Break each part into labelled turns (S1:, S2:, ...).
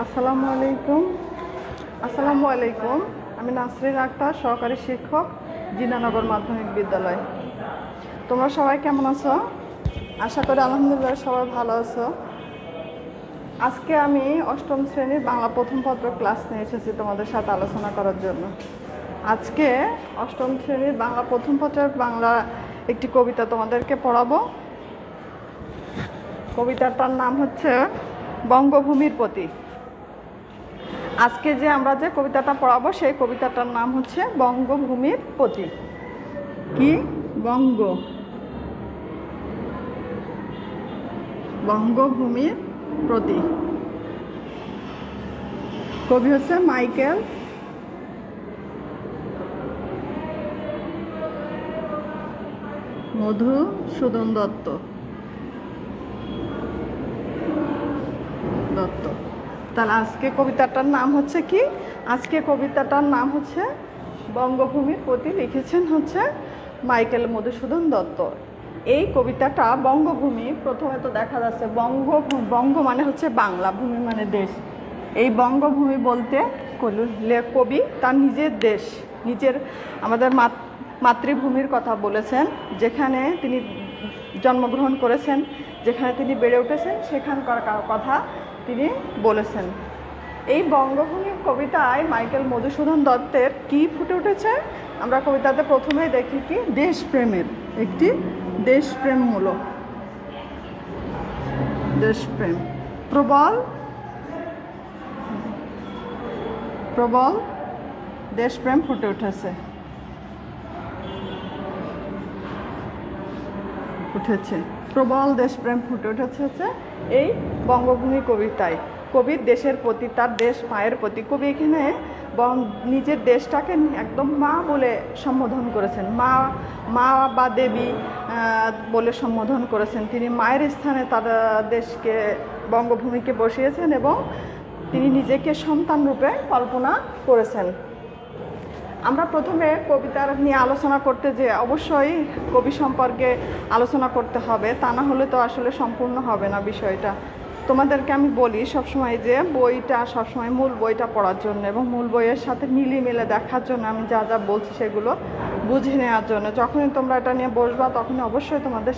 S1: আসসালামু আলাইকুম। আমি নাসরিন আক্তার, সহকারী শিক্ষক, জিনানগর মাধ্যমিক বিদ্যালয়। তোমরা সবাই কেমন আছো? আশা করি আলহামদুলিল্লাহ সবাই ভালো আছো। আজকে আমি অষ্টম শ্রেণীর বাংলা প্রথম পত্র ক্লাস নিয়ে এসেছি তোমাদের সাথে আলোচনা করার জন্য। আজকে অষ্টম শ্রেণীর বাংলা প্রথম পত্রের বাংলা একটি কবিতা তোমাদেরকে পড়াবো। কবিতাটার নাম হচ্ছে বঙ্গভূমির প্রতি। আজকে আমরা যে কবিতাটা পড়াবো সেই কবিতাটার নাম হচ্ছে বঙ্গভূমির প্রতি। কি? বঙ্গভূমির প্রতি। কবি হচ্ছে মাইকেল মধুসূদন দত্ত। তাহলে আজকে কবিতাটার নাম হচ্ছে কি? আজকে কবিতাটার নাম হচ্ছে বঙ্গভূমির প্রতি। লিখেছেন হচ্ছে মাইকেল মধুসূদন দত্ত। এই কবিতাটা বঙ্গভূমি, প্রথমে তো দেখা যাচ্ছে বঙ্গ মানে হচ্ছে বাংলা, ভূমি মানে দেশ। এই বঙ্গভূমি বলতে কবি তার নিজের দেশ, আমাদের মাতৃভূমির কথা বলেছেন, যেখানে তিনি জন্মগ্রহণ করেছেন, যেখানে তিনি বেড়ে উঠেছেন, সেখানকার কথা তিনি বলেছেন। এই বঙ্গভূমি কবিতায় মাইকেল মধুসূদন দত্তের কি ফুটে উঠেছে? আমরা কবিতাতে প্রথমেই দেখি কি দেশপ্রেমের একটি দেশপ্রেমমূলক দেশপ্রেম, প্রবল দেশপ্রেম ফুটে উঠেছে। প্রবল দেশপ্রেম ফুটে উঠেছে হচ্ছে এই বঙ্গভূমি কবিতায়। কবির দেশের প্রতি, তার দেশ মায়ের প্রতি, কবি এখানে নিজের দেশটাকে একদম মা বলে সম্বোধন করেছেন। মা বা দেবী বলে সম্বোধন করেছেন। তিনি মায়ের স্থানে তার দেশকে, বঙ্গভূমিকে বসিয়েছেন এবং তিনি নিজেকে সন্তান রূপে কল্পনা করেছেন। আমরা প্রথমে কবিতার নিয়ে আলোচনা করতে যে অবশ্যই কবি সম্পর্কে আলোচনা করতে হবে, তা না হলে তো আসলে সম্পূর্ণ হবে না বিষয়টা। তোমাদেরকে আমি বলি সবসময় যে বইটা সবসময় মূল বইটা পড়ার জন্য এবং মূল বইয়ের সাথে মিলে দেখার জন্য, আমি যা বলছি সেগুলো বুঝে নেওয়ার জন্য। যখনই তোমরা এটা নিয়ে বসবা তখনই অবশ্যই তোমাদের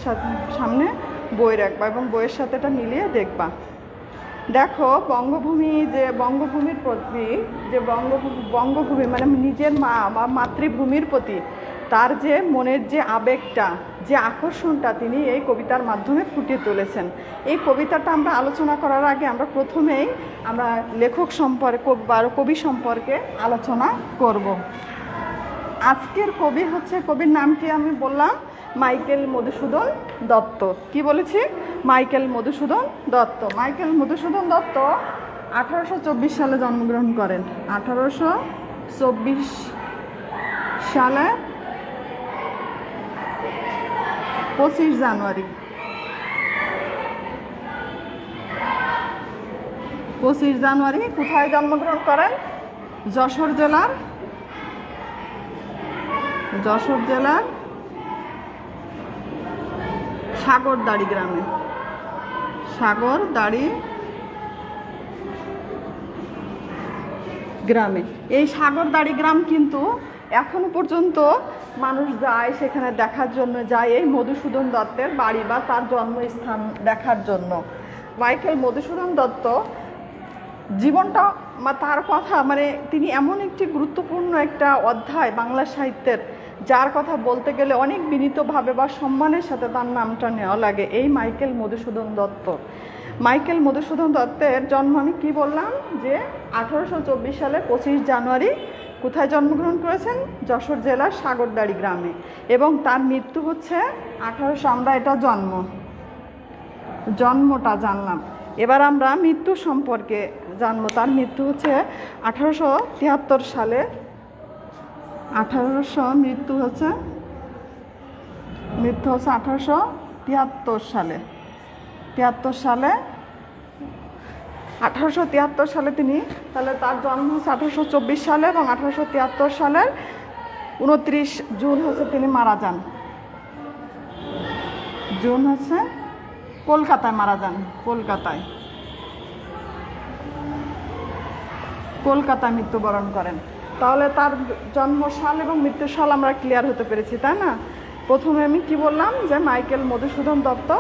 S1: সামনে বই রাখবা এবং বইয়ের সাথে এটা মিলিয়ে দেখবা। দেখো, বঙ্গভূমির প্রতি যে বঙ্গভূমি মানে নিজের মা বা মাতৃভূমির প্রতি তার যে মনের যে আবেগটা, যে আকর্ষণটা তিনি এই কবিতার মাধ্যমে ফুটিয়ে তুলেছেন। এই কবিতাটা আমরা আলোচনা করার আগে আমরা প্রথমেই লেখক সম্পর্কে, কবি সম্পর্কে আলোচনা করব। আজকের কবির নাম কি আমি বললাম? মাইকেল মধুসূদন দত্ত। কি বলেছি? মাইকেল মধুসূদন দত্ত। মাইকেল মধুসূদন দত্ত 1824 সালে জন্মগ্রহণ করেন। 1824 সালে 25 জানুয়ারি। 25 জানুয়ারি কোথায় জন্মগ্রহণ করেন? যশোর জেলার সাগরদাড়ি গ্রামে। এই সাগরদাড়ি গ্রাম কিন্তু এখনো পর্যন্ত মানুষ যায়, সেখানে দেখার জন্য যায় এই মধুসূদন দত্তের বাড়ি বা তার জন্মস্থান দেখার জন্য। মাইকেল মধুসূদন দত্ত জীবনটা তার কথা তিনি এমন একটি গুরুত্বপূর্ণ একটা অধ্যায় বাংলা সাহিত্যের, যার কথা বলতে গেলে অনেক বিনীতভাবে বা সম্মানের সাথে তার নামটা নেওয়া লাগে, এই মাইকেল মধুসূদন দত্ত। মাইকেল মধুসূদন দত্তের জন্ম আমি কি বললাম যে 1824 সালে 25 জানুয়ারি কোথায় জন্মগ্রহণ করেছেন? যশোর জেলার সাগরদাড়ি গ্রামে। এবং তার মৃত্যু হচ্ছে 1800। আমরা এটা জন্মটা জানলাম, এবার আমরা মৃত্যু সম্পর্কে জানবো। তার মৃত্যু হচ্ছে 1873 সালে। মৃত্যু হচ্ছে 1873 সালে। 1873 সালে তিনি, তাহলে তার জন্ম হচ্ছে 1824 সালে এবং 1873 সালের 29 জুন হচ্ছে তিনি মারা যান। কলকাতায় মারা যান। কলকাতায় মৃত্যুবরণ করেন। তাহলে তার জন্মসাল এবং মৃত্যুসাল আমরা ক্লিয়ার হতে পেরেছি, তাই না? প্রথমে আমি কি বললাম যে মাইকেল মধুসূদন দত্ত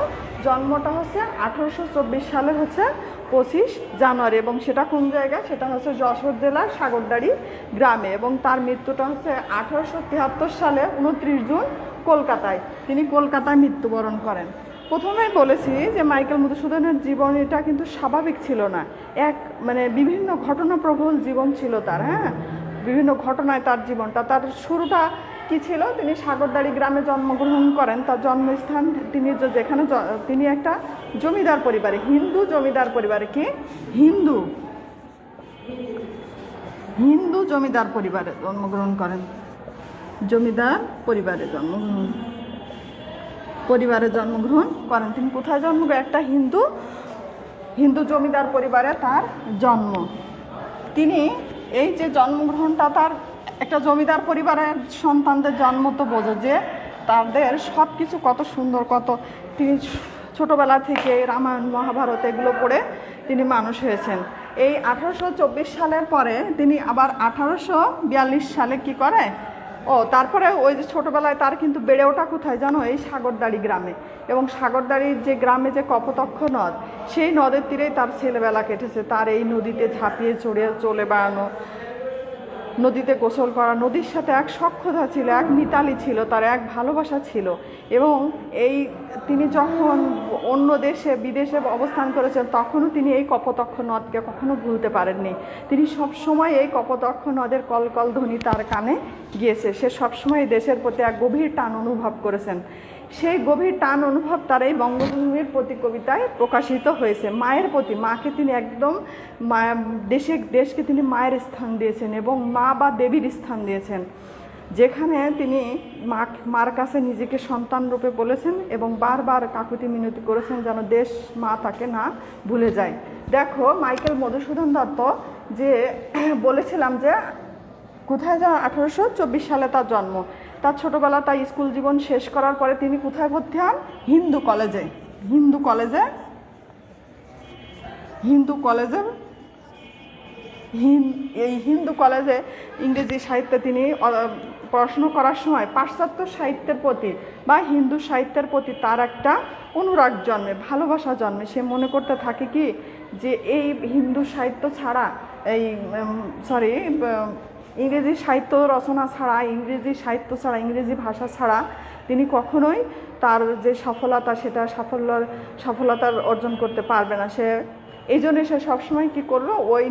S1: জন্মটা হচ্ছে 1824 সালের হচ্ছে 25 জানুয়ারি, এবং সেটা কোন জায়গায়? সেটা হচ্ছে যশোর জেলার সাগরদাড়ি গ্রামে, এবং তার মৃত্যুটা হচ্ছে 1873 সালে 29 জুন কলকাতায়। তিনি কলকাতায় মৃত্যুবরণ করেন। প্রথমেই বলেছি যে মাইকেল মধুসূদনের জীবনীটা কিন্তু স্বাভাবিক ছিল না, বিভিন্ন ঘটনাপ্রবল জীবন ছিল তার। হ্যাঁ, বিভিন্ন ঘটনায় তার জীবনটা, তার শুরুটা কি ছিল? তিনি সাগরদাড়ি গ্রামে জন্মগ্রহণ করেন। তার জন্মস্থান যেখানে তিনি একটা জমিদার পরিবারে, হিন্দু জমিদার পরিবারে, কি হিন্দু জমিদার পরিবারে জন্মগ্রহণ করেন। জমিদার পরিবারে জন্মগ্রহণ করেন। তিনি কোথায় একটা হিন্দু জমিদার পরিবারে তার জন্ম। তিনি এই যে জন্মগ্রহণটা, তার একটা জমিদার পরিবারের সন্তানদের জন্ম তো বোঝো যে তাদের সব কিছু কত সুন্দর, তিনি ছোটবেলা থেকে রামায়ণ মহাভারত এগুলো পড়ে তিনি মানুষ হয়েছেন। এই 1824 সালের পরে তিনি আবার 1842 সালে কি করে, তারপরে ওই যে ছোটবেলায় তার কিন্তু বেড়ে ওঠা কোথায় জানো? এই সাগরদাড়ি গ্রামে। এবং সাগরদাড়ির যে গ্রামে যে কপোতক্ষ নদ, সেই নদের তীরেই তার ছেলেবেলা কেটেছে। তার এই নদীতে ঝাঁপিয়ে চলে বেড়ানো, নদীতে গোসল করা, নদীর সাথে এক সখ্যতা ছিল, এক মিতালি ছিল, তার এক ভালোবাসা ছিল। এবং তিনি যখন অন্য বিদেশে অবস্থান করেছেন, তখনও তিনি এই কপোতক্ষ নদকে কখনো ভুলতে পারেননি। তিনি সবসময় এই কপোতক্ষ নদের কলকল ধ্বনি তার কানে গিয়েছে। সে সবসময় দেশের প্রতি এক গভীর টান অনুভব করেছেন। সেই গভীর টান অনুভব তার এই বঙ্গভূমির প্রতি কবিতায় প্রকাশিত হয়েছে। মায়ের প্রতি, মাকে তিনি একদম দেশকে তিনি মায়ের স্থান দিয়েছেন এবং মা বা দেবীর স্থান দিয়েছেন, যেখানে তিনি মার কাছে নিজেকে সন্তান রূপে বলেছেন এবং বারবার কাকুতি মিনতি করেছেন যেন দেশ মা তাকে না ভুলে যায়। দেখো, মাইকেল মধুসূদন দত্ত যে বলেছিলাম যে কোথায় 1824 সালে তার জন্ম। তার ছোটবেলা, তার স্কুল জীবন শেষ করার পরে তিনি কোথায় ভর্তি হন? হিন্দু কলেজে ইংরেজি সাহিত্যে তিনি পড়াশুনো করার সময় পাশ্চাত্য সাহিত্যের প্রতি বা হিন্দু সাহিত্যের প্রতি তার একটা অনুরাগ জন্মে, ভালোবাসা জন্মে। সে মনে করতে থাকে কি যে এই হিন্দু সাহিত্য ছাড়া, ইংরেজি সাহিত্য রচনা ছাড়া, ইংরেজি ভাষা ছাড়া তিনি কখনোই তার যে সফলতা, সেটা সফলতার অর্জন করতে পারবে না। এই জন্য সে সবসময় কী করলো, ওই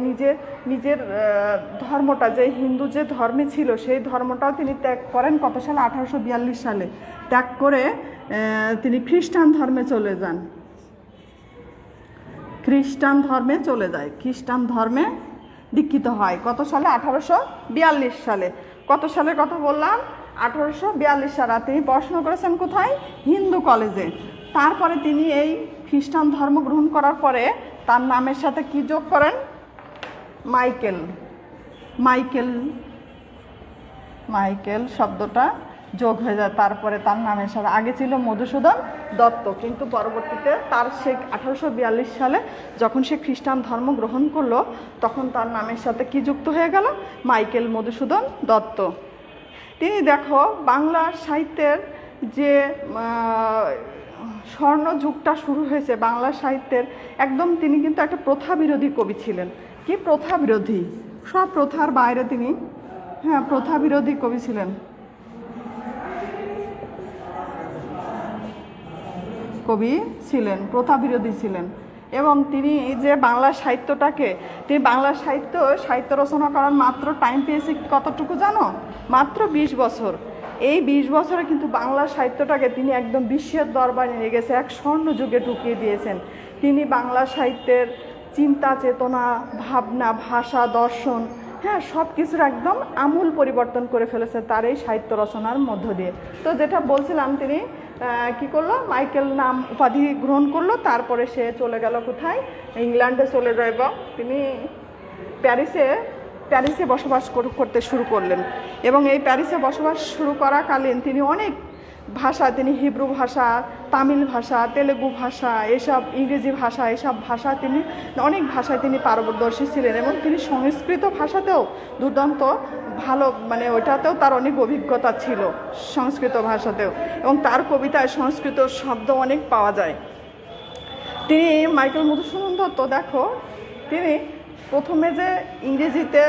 S1: নিজের ধর্মটা, যে হিন্দু যে ধর্মে ছিল, সেই ধর্মটাও তিনি ত্যাগ করেন। কত সালে? 1842 সালে ত্যাগ করে তিনি খ্রিস্টান ধর্মে চলে যান। খ্রিস্টান ধর্মে দীক্ষিত হয়। কত সালে? 1842 সালে। কত সালের কথা বললাম? 1842 সালে। তিনি পড়াশোনা করেছেন কোথায়? হিন্দু কলেজে। তারপরে তিনি এই খ্রিস্টান ধর্ম গ্রহণ করার পরে তার নামের সাথে কি যোগ করেন? মাইকেল শব্দটা যোগ হয়ে যায়। তারপরে তার নামের সাথে, আগে ছিল মধুসূদন দত্ত, কিন্তু পরবর্তীতে তার সে 1842 সালে যখন সে খ্রিস্টান ধর্ম গ্রহণ করলো, তখন তার নামের সাথে কি যুক্ত হয়ে গেল? মাইকেল মধুসূদন দত্ত। তিনি দেখো, বাংলা সাহিত্যের যে স্বর্ণ যুগটা শুরু হয়েছে বাংলা সাহিত্যের, একদম তিনি কিন্তু একটা প্রথা বিরোধী কবি ছিলেন। কি প্রথা বিরোধী? সব প্রথার বাইরে তিনি প্রথা বিরোধী কবি ছিলেন। প্রথা বিরোধী ছিলেন। এবং তিনি যে বাংলা সাহিত্যটাকে, তিনি বাংলা সাহিত্য রচনা করার মাত্র টাইম পেয়েছে কতটুকু জানো? মাত্র 20 বছর। এই 20 বছরে কিন্তু বাংলা সাহিত্যটাকে তিনি একদম বিশ্বের দরবারে নিয়ে গেছে, এক স্বর্ণ যুগে ঢুকিয়ে দিয়েছেন। তিনি বাংলা সাহিত্যের চিন্তা চেতনা, ভাবনা, ভাষা, দর্শন, সব কিছুর একদম আমূল পরিবর্তন করে ফেলেছে তার এই সাহিত্য রচনার মধ্য দিয়ে। তো যেটা বলছিলাম, তিনি কি করলো? মাইকেল নাম উপাধি গ্রহণ করলো। তারপরে সে চলে গেল কোথায়? ইংল্যান্ডে চলে যায়, এবং তিনি প্যারিসে বসবাস করতে শুরু করলেন। এবং এই প্যারিসে বসবাস শুরু করাকালীন তিনি অনেক ভাষা তিনি হিব্রু ভাষা, তামিল ভাষা, তেলেগু ভাষা, এসব ইংরেজি ভাষা, এসব ভাষা তিনি অনেক ভাষায় তিনি পারদর্শী ছিলেন এবং তিনি সংস্কৃত ভাষাতেও দুর্দান্ত ভালো, মানে ওইটাতেও তার অনেক অভিজ্ঞতা ছিল সংস্কৃত ভাষাতেও, এবং তার কবিতায় সংস্কৃত শব্দ অনেক পাওয়া যায়। তিনি মাইকেল মধুসূদন দত্ত, দেখো তিনি প্রথমে যে ইংরেজিতে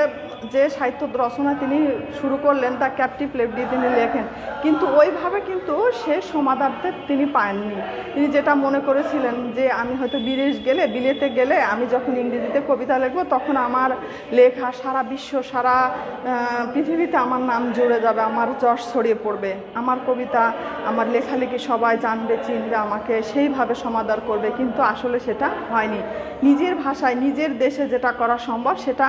S1: যে সাহিত্য রচনা তিনি শুরু করলেন তা ক্যাপটিভ লেডি তিনি লেখেন, কিন্তু ওইভাবে কিন্তু সে সমাদার্থে তিনি পাননি। তিনি যেটা মনে করেছিলেন যে আমি হয়তো বিলেতে গেলে আমি যখন ইংরেজিতে কবিতা লিখবো তখন আমার লেখা সারা বিশ্ব, সারা পৃথিবীতে আমার নাম জুড়ে যাবে, আমার যশ ছড়িয়ে পড়বে, আমার কবিতা, আমার লেখালেখি সবাই জানবে, চিনবে, আমাকে সেইভাবে সমাদর করবে। কিন্তু আসলে সেটা হয়নি। নিজের ভাষায় নিজের দেশে যেটা করা সম্ভব সেটা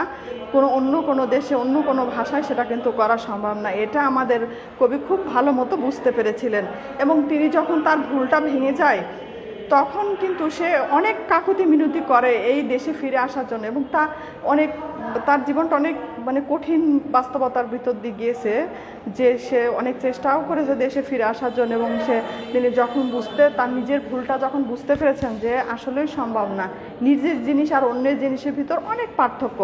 S1: অন্য কোনো দেশে অন্য কোনো ভাষায় সেটা কিন্তু করা সম্ভব না। এটা আমাদের কবি খুব ভালো মতো বুঝতে পেরেছিলেন, এবং তিনি যখন তার ভুলটা ভেঙে যায় তখন কিন্তু সে অনেক কাকুতি মিনতি করে এই দেশে ফিরে আসার জন্য, এবং তার জীবনটা অনেক মানে কঠিন বাস্তবতার ভিতর দিয়ে গিয়েছে, যে সে অনেক চেষ্টাও করেছে দেশে ফিরে আসার জন্য, এবং তিনি যখন তার নিজের ভুলটা যখন বুঝতে পেরেছেন যে আসলেই সম্ভব না, নিজের জিনিস আর অন্যের জিনিসের ভিতর অনেক পার্থক্য,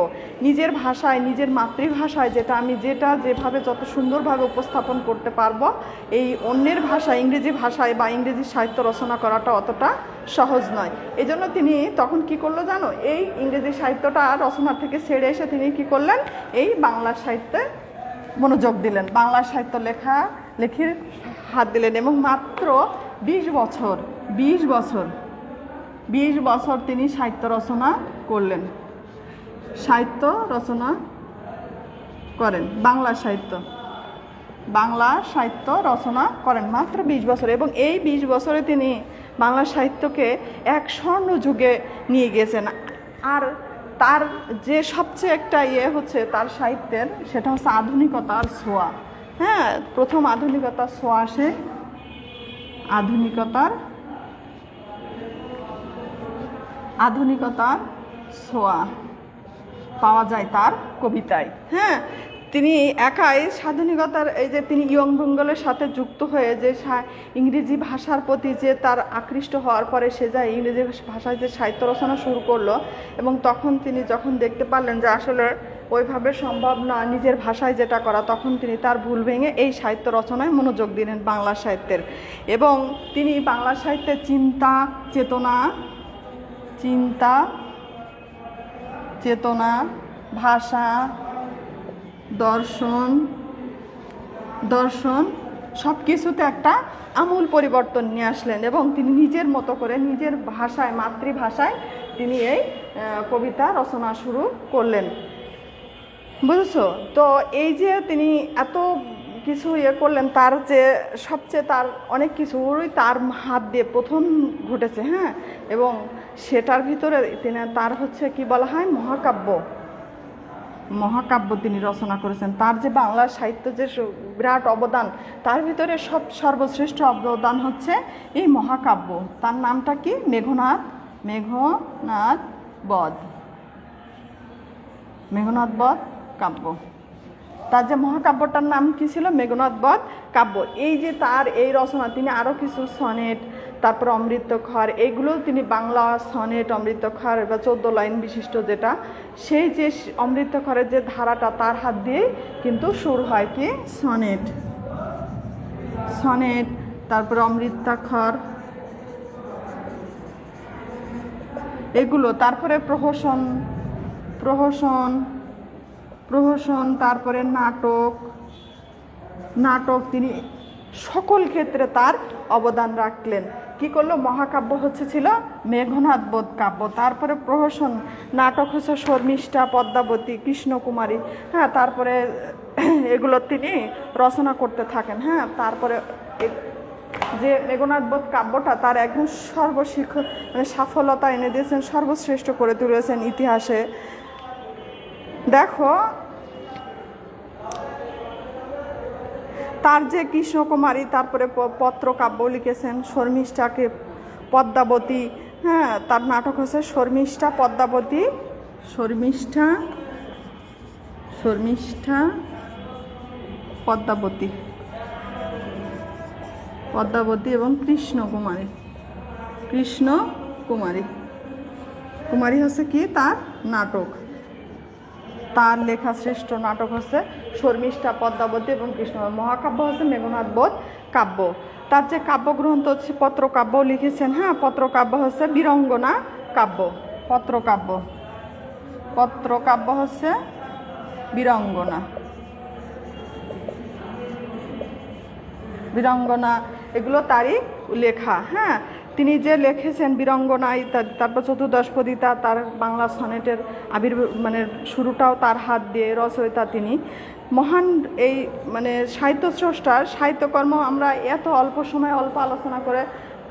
S1: নিজের ভাষায় নিজের মাতৃভাষায় আমি যেভাবে যত সুন্দরভাবে উপস্থাপন করতে পারবো, এই অন্যের ভাষায় ইংরেজি ভাষায় বা ইংরেজি সাহিত্য রচনা করাটা অতটা সহজ নয়। এই জন্য তিনি তখন কি করলো জানো, এই ইংরেজি সাহিত্যটা রচনা থেকে ছেড়ে এসে তিনি কি করলেন, এই বাংলা সাহিত্যে মনোযোগ দিলেন, বাংলা সাহিত্য লেখির হাত দিলেন, এবং মাত্র 20 বছর তিনি সাহিত্য রচনা করলেন, সাহিত্য রচনা করেন, বাংলা সাহিত্য রচনা করেন মাত্র 20 বছর, এবং এই 20 বছরে তিনি বাংলা সাহিত্যকে এক স্বর্ণ যুগে নিয়ে গিয়েছেন। আর তার যে সবচেয়ে একটা হচ্ছে তার সাহিত্যের, সেটা হচ্ছে আধুনিকতার ছোঁয়া। হ্যাঁ, প্রথম আধুনিকতার ছোঁয়া আসে, আধুনিকতার ছোঁয়া পাওয়া যায় তার কবিতায়। হ্যাঁ, তিনি একাই স্বাধীনতার তিনি ইয়ং বেঙ্গলের সাথে যুক্ত হয়ে যে ইংরেজি ভাষার প্রতি যে তার আকৃষ্ট হওয়ার পরে সে যায় ইংরেজি ভাষায় যে সাহিত্য রচনা শুরু করলো, এবং তখন তিনি যখন দেখতে পারলেন যে আসলে ওইভাবে সম্ভব না নিজের ভাষায় যেটা করা, তখন তিনি তার ভুল ভেঙে এই সাহিত্য রচনায় মনোযোগ দিলেন বাংলা সাহিত্যের, এবং তিনি বাংলা সাহিত্যের চিন্তা চেতনা, ভাষা, দর্শন সব কিছুতে একটা আমূল পরিবর্তন নিয়ে আসলেন, এবং তিনি নিজের মতো করে নিজের ভাষায়, মাতৃভাষায় তিনি এই কবিতা রচনা শুরু করলেন। বুঝেছো? তো এই যে তিনি এত কিছু করলেন, তার যে সবচেয়ে তার অনেক কিছুই তার হাত দিয়ে প্রথম ঘটেছে। হ্যাঁ, এবং সেটার ভিতরে তার হচ্ছে কি বলা হয়, মহাকাব্য তিনি রচনা করেছেন। তার যে বাংলা সাহিত্য যে বিরাট অবদান, তার ভিতরে সর্বশ্রেষ্ঠ অবদান হচ্ছে এই মহাকাব্য। তার নামটা কি? মেঘনাদ বধ কাব্য। তার যে মহাকাব্যটার নাম কি ছিল? মেঘনাদ বধ কাব্য। এই যে তার এই রচনা, তিনি আরও কিছু সনেট, তারপর অমৃতক্ষর, এইগুলো তিনি বাংলা সনেট, অমৃতক্ষর বা 14 লাইন বিশিষ্ট যেটা, সেই যে অমৃতক্ষরের যে ধারাটা তার হাত দিয়ে কিন্তু শুরু হয় কি সনেট, তারপরে অমৃতাক্ষর এগুলো, তারপরে প্রহসন, তারপরে নাটক তিনি সকল ক্ষেত্রে তার অবদান রাখলেন। কি করলো? মহাকাব্য ছিল মেঘনাদ বধ কাব্য, তারপরে প্রহসন নাটক হচ্ছে শর্মিষ্ঠা, পদ্মাবতী, কৃষ্ণকুমারী। হ্যাঁ, তারপরে এগুলো তিনি রচনা করতে থাকেন। হ্যাঁ, তারপরে যে মেঘনাদ বধ কাব্যটা তার একদম সাফল্যতা এনে দিয়েছেন, সর্বশ্রেষ্ঠ করে তুলেছেন ইতিহাসে। দেখো, তার যে কৃষ্ণকুমারী, তারপরে পত্র কাব্য লিখেছেন, শর্মিষ্ঠাকে পদ্মাবতী। হ্যাঁ, তার নাটক হচ্ছে শর্মিষ্ঠা পদ্মাবতী। পদ্মাবতী এবং কৃষ্ণকুমারী। কৃষ্ণকুমারী কুমারী হচ্ছে কি তার নাটক, তার লেখা শ্রেষ্ঠ নাটক হচ্ছে শর্মিষ্ঠা, পদ্মাবতী এবং কৃষ্ণ। মহাকাব্য হচ্ছে মেঘনাদ বধ কাব্য। তার যে কাব্যগ্রন্থ হচ্ছে পত্রকাব্য লিখেছেন। হ্যাঁ, পত্রকাব্য হচ্ছে বীরঙ্গনা কাব্য। পত্রকাব্য হচ্ছে বীরঙ্গনা এগুলো তারই লেখা। হ্যাঁ, তিনি যে লিখেছেন বীরঙ্গনা ইত্যাদি, তারপর চতুর্দশপদীতা, তার বাংলা সনেটের মানে শুরুটাও তার হাত দিয়ে, রচয়িতা তিনি। মহান এই মানে সাহিত্যস্রষ্টার সাহিত্যকর্ম আমরা এত অল্প সময় অল্প আলোচনা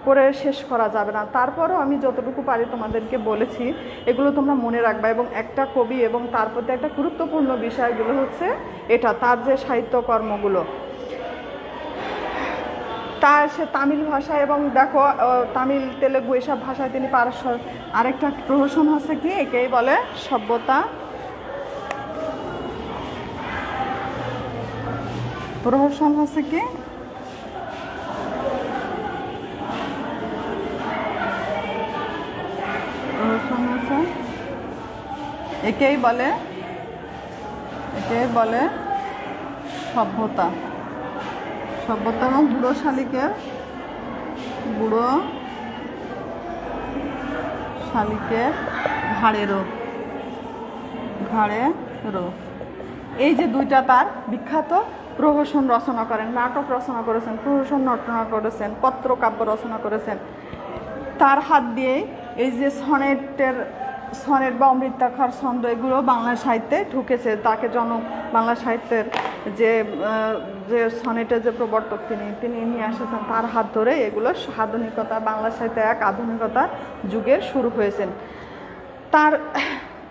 S1: করে শেষ করা যাবে না। তারপরও আমি যতটুকু পারি তোমাদেরকে বলেছি, এগুলো তোমরা মনে রাখবা। এবং একটা কবি এবং তার প্রতি একটা গুরুত্বপূর্ণ বিষয়গুলো হচ্ছে এটা, তার যে সাহিত্যকর্মগুলো, তার সে তামিল ভাষা এবং দেখো তামিল, তেলেগু এসব ভাষায় তিনি পারস্য। আরেকটা প্রহসন হচ্ছে কি, একেই বলে সভ্যতা। প্রহসন হচ্ছে কি, প্রহসন হচ্ছে একেই বলে সভ্যতা। এবং বুড়ো শালিকের ঘাড়েরও এই যে দুইটা তার বিখ্যাত প্রহসন রচনা করেন, নাটক রচনা করেছেন, প্রহসন রচনা করেছেন, পত্রকাব্য রচনা করেছেন। তার হাত দিয়ে এই যে সনেট বা অমৃতাক্ষর ছন্দ এগুলো বাংলা সাহিত্যে ঢুকেছে। তাকে বাংলা সাহিত্যের যে সনেটের যে প্রবর্তক তিনি নিয়ে এসেছেন, তার হাত ধরে এগুলো আধুনিকতা, বাংলা সাহিত্যে এক আধুনিকতা যুগের শুরু হয়েছেন।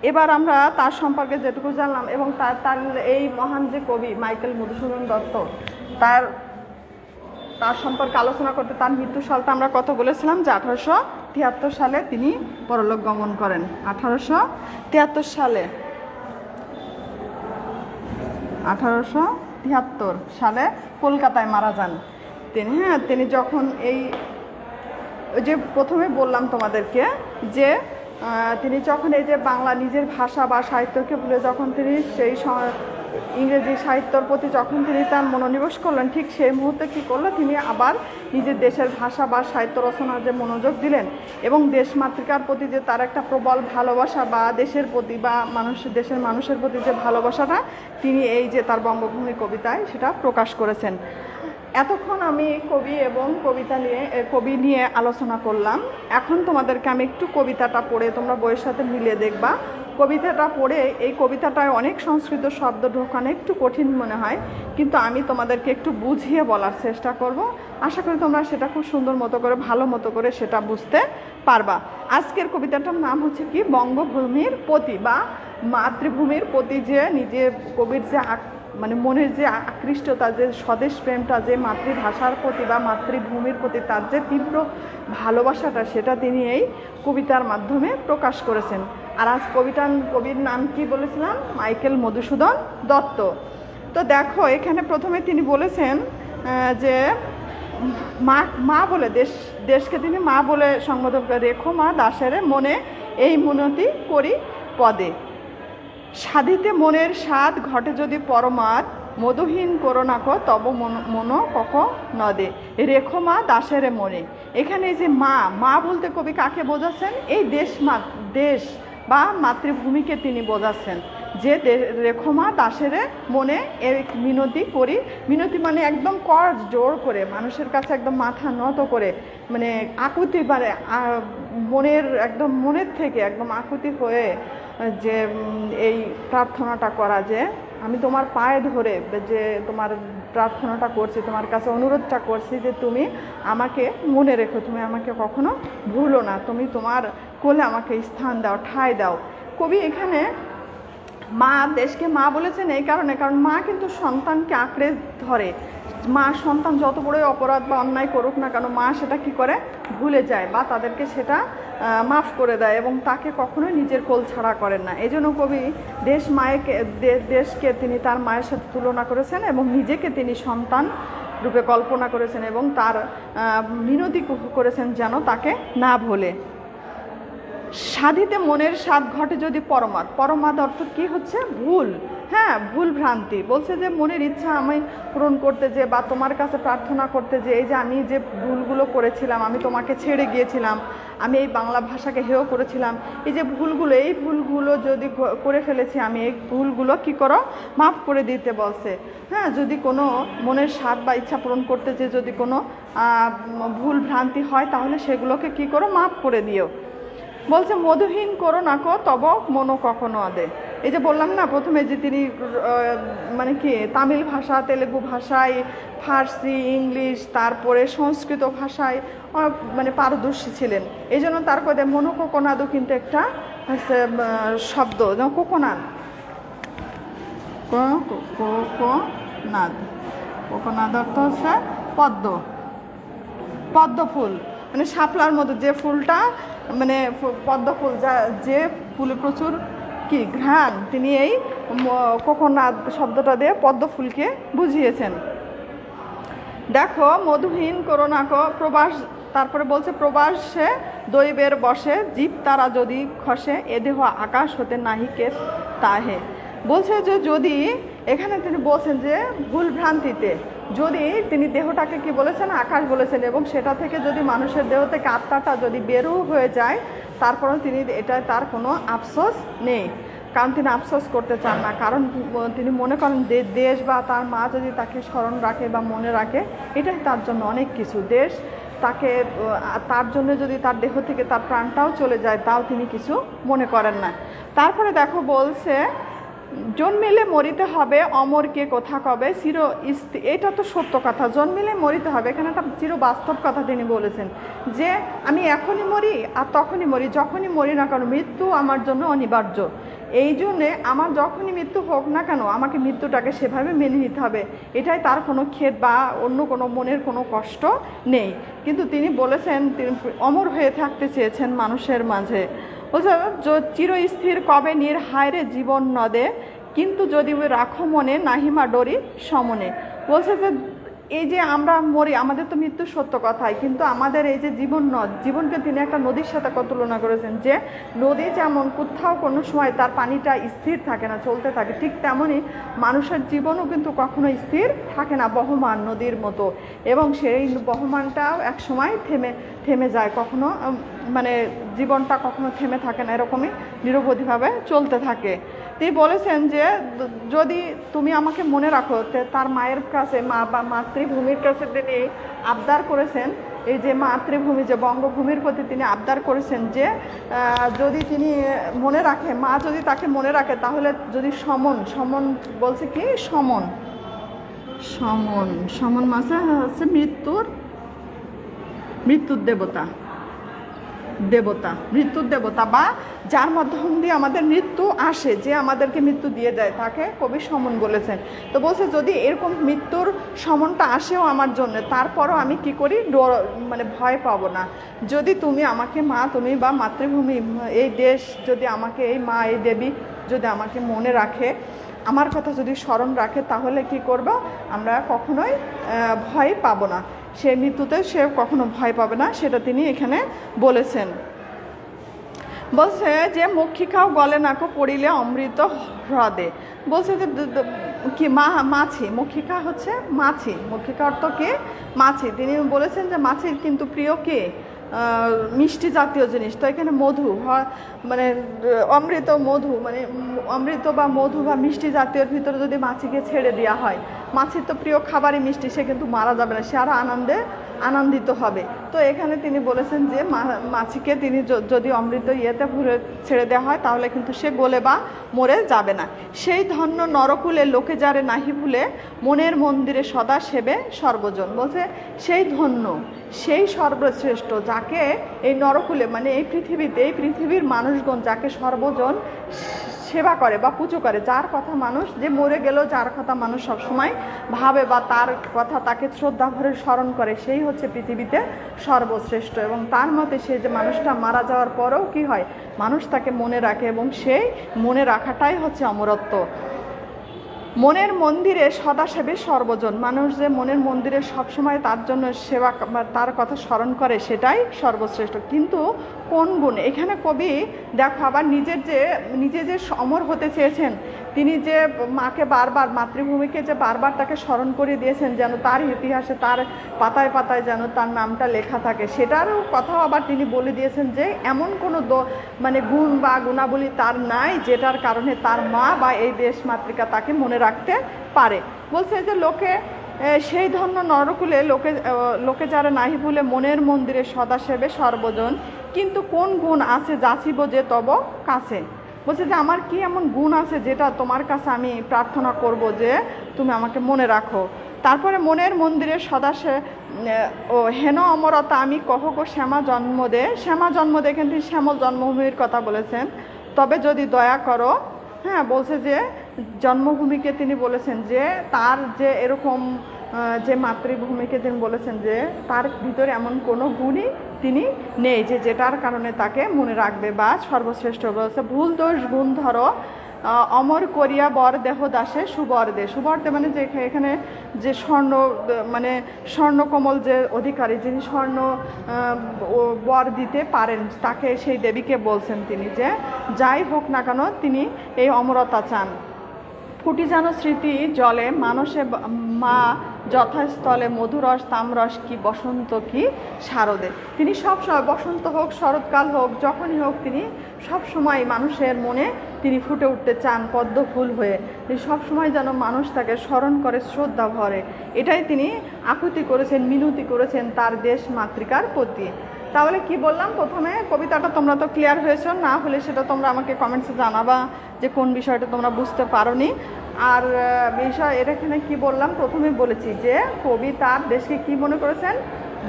S1: এবার আমরা তার সম্পর্কে যেটুকু জানলাম, এবং তার এই মহান যে কবি মাইকেল মধুসূদন দত্ত, তার সম্পর্কে আলোচনা করতে, তার মৃত্যু সালটা আমরা কত বলেছিলাম যে 1873 সালে তিনি পরলোক গমন করেন। 1873 সালে কলকাতায় মারা যান তিনি। হ্যাঁ, তিনি যখন ওই যে প্রথমে বললাম তোমাদেরকে যে তিনি যখন এই যে বাংলা নিজের ভাষা বা সাহিত্যকে ভুলে যখন তিনি সেই ইংরেজি সাহিত্যর প্রতি যখন তিনি তার মনোনিবেশ করলেন, ঠিক সেই মুহূর্তে কী করলো, তিনি আবার নিজের দেশের ভাষা বা সাহিত্য রচনার যে মনোযোগ দিলেন এবং দেশমাতৃকার প্রতি যে তার একটা প্রবল ভালোবাসা বা দেশের প্রতি বা দেশের মানুষের প্রতি যে ভালোবাসাটা তিনি এই যে তার বঙ্গভূমি কবিতায় সেটা প্রকাশ করেছেন। এতক্ষণ আমি কবি নিয়ে আলোচনা করলাম। এখন তোমাদেরকে আমি একটু কবিতাটা পড়ে, তোমরা বইয়ের সাথে মিলিয়ে দেখবা। কবিতাটা পড়ে এই কবিতাটায় অনেক সংস্কৃত শব্দ ঢোকানো একটু কঠিন মনে হয়, কিন্তু আমি তোমাদেরকে একটু বুঝিয়ে বলার চেষ্টা করব। আশা করি তোমরা সেটা খুব সুন্দর মতো করে, ভালো মতো করে সেটা বুঝতে পারবা। আজকের কবিতাটার নাম হচ্ছে কি, বঙ্গভূমির প্রতি বা মাতৃভূমির প্রতি যে নিজের কবির যে মানে মনের যে আকৃষ্টতা, যে স্বদেশ প্রেমটা, যে মাতৃভাষার প্রতি বা মাতৃভূমির প্রতি তার যে তীব্র ভালোবাসাটা, সেটা তিনি এই কবিতার মাধ্যমে প্রকাশ করেছেন। আর আজ কবির নাম কি বলেছিলাম, মাইকেল মধুসূদন দত্ত। তো দেখো এখানে প্রথমে তিনি বলেছেন যে মা বলে দেশকে তিনি মা বলে সম্বোধন করে, রেখো মা দাসের মনে এই মিনতি করি পদে, সাধিতে মনের স্বাদ ঘটে যদি পরমাদ, মধুহীন করোনাকো তব মনো কক নদে, রেখো মা দাসের মনে। এখানে এই যে মা বলতে কবি কাকে বোঝাচ্ছেন, এই দেশ বা মাতৃভূমিকে তিনি বোঝাচ্ছেন যে রেখো মা দাসের মনে এই মিনতি করি। মিনতি মানে একদম কর জোর করে, মানুষের কাছে একদম মাথা নত করে, মানে আকুতি, মানে মনের থেকে একদম আকুতি হয়ে যে এই প্রার্থনাটা করা, যে আমি তোমার পায়ে ধরে যে তোমার প্রার্থনাটা করছি, তোমার কাছে অনুরোধটা করছি যে তুমি আমাকে মনে রেখো, তুমি আমাকে কখনো ভুলো না, তুমি তোমার কোলে আমাকে স্থান দাও, ঠাঁই দাও। কবি এখানে দেশকে মা বলেছেন এই কারণ মা কিন্তু সন্তানকে আঁকড়ে ধরে। সন্তান যত বড়ই অপরাধ বা অন্যায় করুক না কেন, মা সেটা কি করে, ভুলে যায় বা তাদেরকে সেটা মাফ করে দেয় এবং তাকে কখনোই নিজের কোল ছাড়া করেন না। এই জন্য কবি দেশকে তিনি তার মায়ের সাথে তুলনা করেছেন এবং নিজেকে তিনি সন্তান রূপে কল্পনা করেছেন এবং তার মিনতি করেছেন যেন তাকে না ভোলে। সাধিতে মনের স্বাদ ঘটে যদি পরমাদ, পরমাদ অর্থ কি হচ্ছে? ভুল, হ্যাঁ, ভুল ভ্রান্তি। বলছে যে মনের ইচ্ছা আমি পূরণ করতে যে বা তোমার কাছে প্রার্থনা করতে যে এই যে আমি যে ভুলগুলো করেছিলাম, আমি তোমাকে ছেড়ে গিয়েছিলাম, আমি এই বাংলা ভাষাকে হেয় করেছিলাম, এই যে ভুলগুলো, এই ভুলগুলো যদি করে ফেলেছি আমি, এই ভুলগুলো কি করো? মাফ করে দিতে বলছে। হ্যাঁ, যদি কোনো মনের স্বাদ বা ইচ্ছা পূরণ করতে যে যদি কোনো ভুল ভ্রান্তি হয় তাহলে সেগুলোকে কি করো? মাফ করে দিও। বলছে মধুহীন করো না কো তব মনো কখনো আদে। এই যে বললাম না প্রথমে যে তিনি মানে কি তামিল ভাষা, তেলেগু ভাষায়, ফার্সি, ইংলিশ, তারপরে সংস্কৃত ভাষায় মানে পারদর্শী ছিলেন। এই জন্য তার কথা মনো কোকোনাদও কিন্তু একটা শব্দ, কোকোনাদ, কোকোনাদ, কোকোনাদ অর্থ হচ্ছে পদ্ম, পদ্ম ফুল, মানে শাপলার মতো যে ফুলটা, মানে পদ্ম ফুল, যা যে ফুলে প্রচুর কি ঘ্রাণ, তিনি এই কোকোনাদ শব্দটা দিয়ে পদ্ম ফুলকে বুঝিয়েছেন। দেখো মধুহীন করো না কো প্রবাস, তারপরে বলছে প্রবাসে দৈবের বসে জীব তারা যদি খসে এ দেহ আকাশ হতে নাহিকে তাহে। বলছে যে যদি, এখানে তিনি বলছেন যে ভুল ভ্রান্তিতে যদি তিনি দেহটাকে কি বলেছেন? আকাশ বলেছেন, এবং সেটা থেকে যদি মানুষের দেহ থেকে আত্মাটা যদি বেরো হয়ে যায়, তারপরেও তিনি এটা তার কোনো আফসোস নেই, কারণ তিনি আফসোস করতে চান না। কারণ তিনি মনে করেন দেশ বা তার মা যদি তাকে স্মরণ রাখে বা মনে রাখে, এটাই তার জন্য অনেক কিছু। দেশ তাকে, তার জন্য যদি তার দেহ থেকে তার প্রাণটাও চলে যায় তাও তিনি কিছু মনে করেন না। তারপরে দেখো বলছে জন্মিলে মরিতে হবে অমরকে কোথা কবে চির স্থির। এটা তো সত্য কথা, জন্মিলে মরিতে হবে, এখানে একটা চির বাস্তব কথা তিনি বলেছেন যে আমি এখনই মরি আর তখনই মরি, যখনই মরি না কেন মৃত্যু আমার জন্য অনিবার্য। এই জন্যে আমার যখনই মৃত্যু হোক না কেন আমাকে মৃত্যুটাকে সেভাবে মেনে নিতে হবে, এটাই তার কোনো খেদ বা অন্য কোনো মনের কোনো কষ্ট নেই। কিন্তু তিনি বলেছেন তিনি অমর হয়ে থাকতে চেয়েছেন মানুষের মাঝে। বলছে চিরস্থির কবে নির্হায়রে জীবন নদে কিন্তু যদি রাখো মনে নাহিমা ডরি সমনে। বলছে যে এই যে আমরা মরি, আমাদের তো মৃত্যু সত্য কথাই, কিন্তু আমাদের এই যে জীবন নদ, জীবনকে তিনি একটা নদীর সাথে তুলনা করেছেন যে নদী যেমন কোথাও কোনো সময় তার পানিটা স্থির থাকে না, চলতে থাকে, ঠিক তেমনই মানুষের জীবনও কিন্তু কখনো স্থির থাকে না, বহমান নদীর মতো, এবং সেই বহমানটাও এক সময় থেমে যায়, কখনো মানে জীবনটা কখনো থেমে থাকে না, এরকমই নিরবধিভাবে চলতে থাকে। তিনি বলেছেন যে যদি তুমি আমাকে মনে রাখো, তার মায়ের কাছে, মা বা মাতৃভূমির কাছে তিনি আবদার করেছেন, এই যে মাতৃভূমি যে বঙ্গভূমির প্রতি তিনি আবদার করেছেন যে যদি তিনি মনে রাখে, মা যদি তাকে মনে রাখে তাহলে যদি সমন বলছে কি সমন মাসে হচ্ছে মৃত্যুর দেবতা বা যার মাধ্যম দিয়ে আমাদের মৃত্যু আসে, যে আমাদেরকে মৃত্যু দিয়ে দেয়, তাকে কবি সমন বলেছেন। তো বলছে যদি এরকম মৃত্যুর সমনটা আসেও আমার জন্য, তারপরও আমি কি করি? মানে ভয় পাবো না। যদি তুমি আমাকে মা, তুমি বা মাতৃভূমি, এই দেশ যদি আমাকে, এই মা, এই দেবী যদি আমাকে মনে রাখে, আমার কথা যদি স্মরণ রাখে, তাহলে কি করব? আমরা কখনোই ভয় পাবো না, সে মৃত্যুতে সে কখনো ভয় পাবে না, সেটা তিনি এখানে বলেছেন। বলছে যে মক্ষিকাও গলে নাকো পড়িলে অমৃত হ্রদে। বলছে যে কি মাছি, মক্ষিকা হচ্ছে মাছি, মক্ষিকা অর্থ কে? মাছি। তিনি বলেছেন যে মাছির কিন্তু প্রিয় কে? মিষ্টি জাতীয় জিনিস। তো এখানে মধু, মানে অমৃত মধু, মানে অমৃত বা মধু বা মিষ্টি জাতীয়র ভিতরে যদি মাছিকে ছেড়ে দেওয়া হয়, মাছির তো প্রিয় খাবারই মিষ্টি, সে কিন্তু মারা যাবে না, সে আরও আনন্দিত হবে। তো এখানে তিনি বলেছেন যে মাছিকে তিনি যদি অমৃত ভরে ছেড়ে দেওয়া হয় তাহলে কিন্তু সে গলে বা মরে যাবে না। সেই ধন্য নরকুলে লোকে যারে নাহি ভুলে মনের মন্দিরে সদা সেবে সর্বজন। বলছে সেই ধন্য, সেই সর্বশ্রেষ্ঠ, যাকে এই নরকুলে মানে এই পৃথিবীতে, এই পৃথিবীর মানুষগণ যাকে সর্বজন সেবা করে বা পুজো করে, যার কথা মানুষ, যে মরে গেলেও যার কথা মানুষ সবসময় ভাবে বা তার কথা তাকে শ্রদ্ধা ভরে স্মরণ করে, সেই হচ্ছে পৃথিবীতে সর্বশ্রেষ্ঠ। এবং তার মতে সে যে মানুষটা মারা যাওয়ার পরেও কি হয়? মানুষ তাকে মনে রাখে, এবং সেই মনে রাখাটাই হচ্ছে অমরত্ব। মনের মন্দিরে সদাসেবী সর্বজন, মানুষ যে মনের মন্দিরে সবসময় তার জন্য সেবা বা তার কথা স্মরণ করে সেটাই সর্বশ্রেষ্ঠ। কিন্তু কোন গুণ এখানে কবি দেখো আবার নিজে যে অমর হতে চেয়েছেন, তিনি যে মাকে বারবার মাতৃভূমিকে যে বারবার তাকে স্মরণ করে দিয়েছেন যেন তার ইতিহাসে তার পাতায় পাতায় যেন তার নামটা লেখা থাকে, সেটারও কথাও আবার তিনি বলে দিয়েছেন যে এমন কোনো মানে গুণ বা গুণাবলী তার নাই যেটার কারণে তার মা বা এই দেশ মাতৃকা তাকে মনে রাখতে পারে। বলছে যে লোকে সেই ধন্য নরকুলে লোকে যারা নাহি ভুলে মনের মন্দিরে সদা সেবে সর্বজন, কিন্তু কোন গুণ আছে যাচিব যে তব কাছে। বলছে যে আমার কি এমন গুণ আছে যেটা তোমার কাছে আমি প্রার্থনা করব যে তুমি আমাকে মনে রাখো। তারপরে মনের মন্দিরে সদা সে হেন অমরতা আমি কহ গো শ্যামা জন্ম দে। শ্যামা জন্ম দে, কিন্তু শ্যামল জন্মভূমির কথা বলেছেন, তবে যদি দয়া করো। হ্যাঁ, বলছে যে জন্মভূমিকে তিনি বলেছেন যে তার যে এরকম যে মাতৃভূমিকে তিনি বলেছেন যে তার ভিতরে এমন কোনো গুণই তিনি নেই যে যেটার কারণে তাকে মনে রাখবে বা সর্বশ্রেষ্ঠ। বলছে ভুল দোষ গুণ ধরো অমর করিয়া বর দেহ দাসে সুবর দে। সুবর দে মানে যে এখানে যে মানে স্বর্ণকমল যে অধিকারী, যিনি স্বর্ণ বর দিতে পারেন, তাকে সেই দেবীকে বলছেন তিনি যে যাই হোক না কেন তিনি এই অমরতা চান। ফুটি যেন স্মৃতি জলে মানসে মা যথাস্থলে মধুরস তামরস কি বসন্ত কি শারদে। তিনি সবসময় বসন্ত হোক শরৎকাল হোক যখনই হোক তিনি সবসময় মানুষের মনে তিনি ফুটে উঠতে চান পদ্ম ফুল হয়ে। তিনি সবসময় যেন মানুষ তাকে স্মরণ করে শ্রদ্ধা ভরে, এটাই তিনি আকুতি করেছেন, মিনতি করেছেন তার দেশ মাতৃকার প্রতি। তাহলে কি বললাম প্রথমে, কবিতাটা তোমরা তো ক্লিয়ার হয়েছো, না হলে সেটা তোমরা আমাকে কমেন্টসে জানাবা যে কোন বিষয়টা তোমরা বুঝতে পারোনি। আর এটা এখানে কি বললাম, প্রথমে বলেছি যে কবি তার দেশকে কি মনে করেছেন,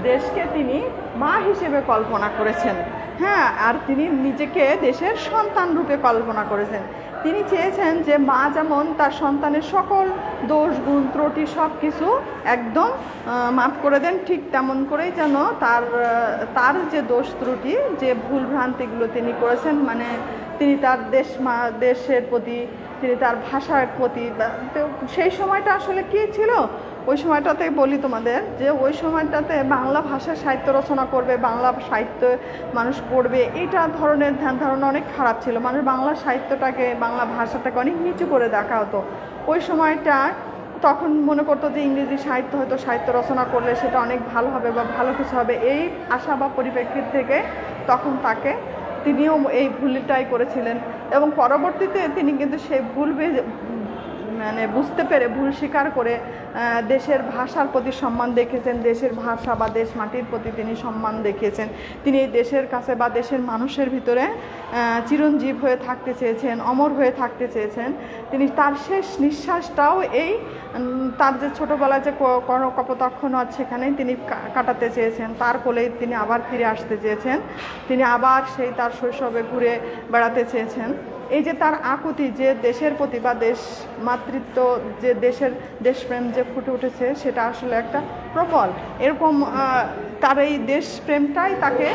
S1: দেশকে তিনি মা হিসেবে কল্পনা করেছেন। হ্যাঁ, আর তিনি নিজেকে দেশের সন্তান রূপে কল্পনা করেছেন। তিনি চেয়েছেন যে মা যেমন তার সন্তানের সকল দোষ গুণ ত্রুটি সব কিছু একদম মাফ করে দেন, ঠিক তেমন করেই যেন তার যে দোষ ত্রুটি যে ভুল ভ্রান্তিগুলো তিনি করেছেন, মানে তিনি তার দেশের প্রতি, তিনি তার ভাষার প্রতি, সেই সময়টা আসলে কী ছিল, ওই সময়টাতে বলি তোমাদের যে ওই সময়টাতে বাংলা ভাষার সাহিত্য রচনা করবে, বাংলা সাহিত্য মানুষ পড়বে, এইটা ধরনের ধ্যান ধারণা অনেক খারাপ ছিল। মানুষ বাংলা সাহিত্যটাকে, বাংলা ভাষাটাকে অনেক নিচু করে দেখা হতো ওই সময়টা। তখন মনে করতো যে ইংরেজি সাহিত্য হয়তো সাহিত্য রচনা করলে সেটা অনেক ভালো হবে বা ভালো কিছু হবে, এই আশা বা পরিপ্রেক্ষিত থেকে তখন তিনিও এই ভুলটাই করেছিলেন। এবং পরবর্তীতে তিনি কিন্তু সেই মানে বুঝতে পেরে ভুল স্বীকার করে দেশের ভাষার প্রতি সম্মান দেখিয়েছেন, দেশের ভাষা বা দেশ মাটির প্রতি তিনি সম্মান দেখিয়েছেন। তিনি এই দেশের কাছে বা দেশের মানুষের ভিতরে চিরঞ্জীব হয়ে থাকতে চেয়েছেন, অমর হয়ে থাকতে চেয়েছেন। তিনি তার শেষ নিঃশ্বাসটাও এই তার যে ছোটোবেলায় যে কপোতাক্ষ নদ সেখানেই তিনি কাটাতে চেয়েছেন, তার কোলেই তিনি আবার ফিরে আসতে চেয়েছেন, তিনি আবার সেই তার শৈশবে ঘুরে বেড়াতে চেয়েছেন। এই যে তার আকুতি যে দেশের প্রতি বা দেশ মাতৃত্ব যে দেশপ্রেম যে ফুটে উঠেছে, সেটা আসলে একটা প্রবল এরকম তার এই দেশপ্রেমটাই তাকে